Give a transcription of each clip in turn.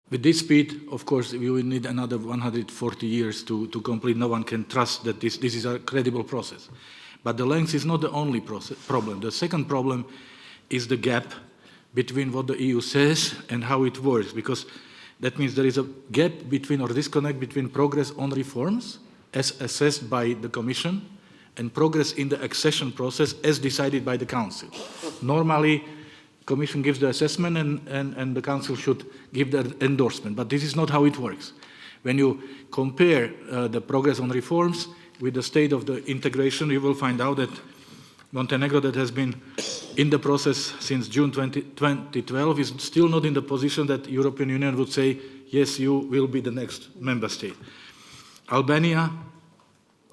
With this speed, of course, we will need another 140 years to complete. No one can trust that this is a credible process. But the length is not the only problem. The second problem is the gap between what the EU says and how it works, because that means there is a gap between, or disconnect between, progress on reforms as assessed by the Commission and progress in the accession process as decided by the Council. Normally, Commission gives the assessment and the Council should give the endorsement, but this is not how it works. When you compare the progress on reforms with the state of the integration, you will find out that Montenegro, that has been in the process since June 2012, is still not in the position that the European Union would say, yes, you will be the next member state. Albania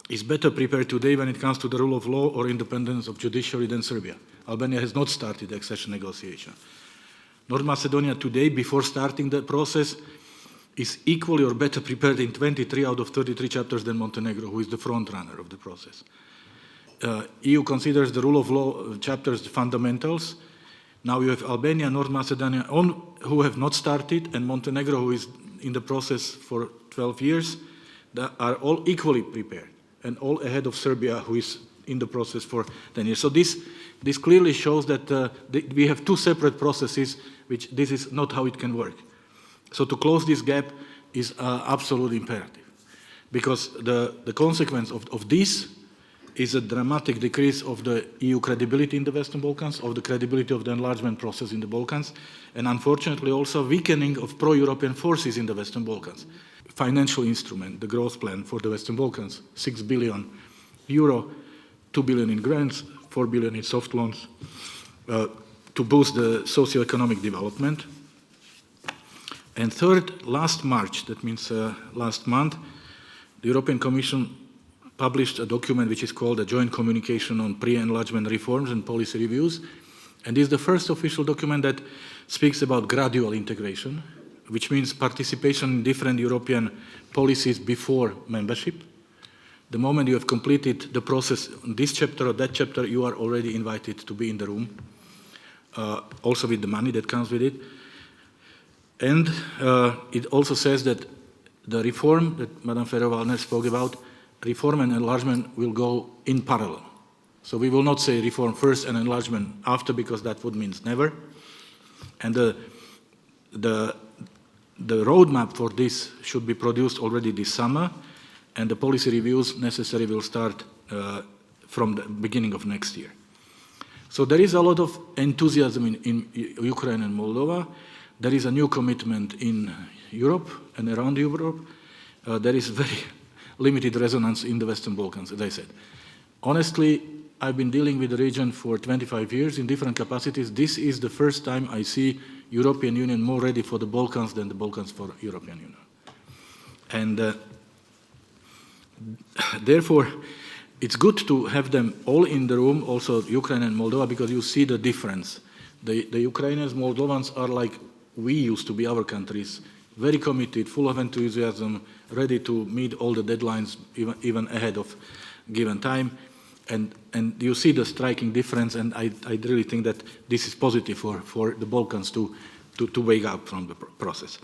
is better prepared today when it comes to the rule of law or independence of judiciary than Serbia. Albania has not started the accession negotiation. North Macedonia today, before starting the process, is equally or better prepared in 23 out of 33 chapters than Montenegro, who is the front runner of the process. EU considers the rule of law chapters fundamentals. Now you have Albania, North Macedonia, who have not started, and Montenegro, who is in the process for 12 years, that are all equally prepared, and all ahead of Serbia, who is in the process for 10 years. So this clearly shows that we have two separate processes, which this is not how it can work. So to close this gap is absolutely imperative, because the consequence of this is a dramatic decrease of the EU credibility in the Western Balkans, of the credibility of the enlargement process in the Balkans, and unfortunately also weakening of pro-European forces in the Western Balkans. Financial instrument, the growth plan for the Western Balkans, €6 billion, 2 billion in grants, 4 billion in soft loans, to boost the socio-economic development. And third, last March, that means last month, the European Commission published a document which is called a Joint Communication on Pre-Enlargement Reforms and Policy Reviews. And this is the first official document that speaks about gradual integration, which means participation in different European policies before membership. The moment you have completed the process in this chapter or that chapter, you are already invited to be in the room, also with the money that comes with it. And it also says that the reform that Madame Ferro-Waldner spoke about, reform and enlargement will go in parallel. So we will not say reform first and enlargement after, because that would mean never. And the roadmap for this should be produced already this summer, and the policy reviews necessary will start from the beginning of next year. So there is a lot of enthusiasm in Ukraine and Moldova. There is a new commitment in Europe and around Europe. There is very limited resonance in the Western Balkans, as I said. Honestly, I've been dealing with the region for 25 years in different capacities. This is the first time I see European Union more ready for the Balkans than the Balkans for European Union. And therefore, it's good to have them all in the room, also Ukraine and Moldova, because you see the difference. The Ukrainians, Moldovans are like we used to be, our countries, very committed, full of enthusiasm, ready to meet all the deadlines even ahead of given time. And you see the striking difference, and I really think that this is positive for the Balkans to wake up from the process.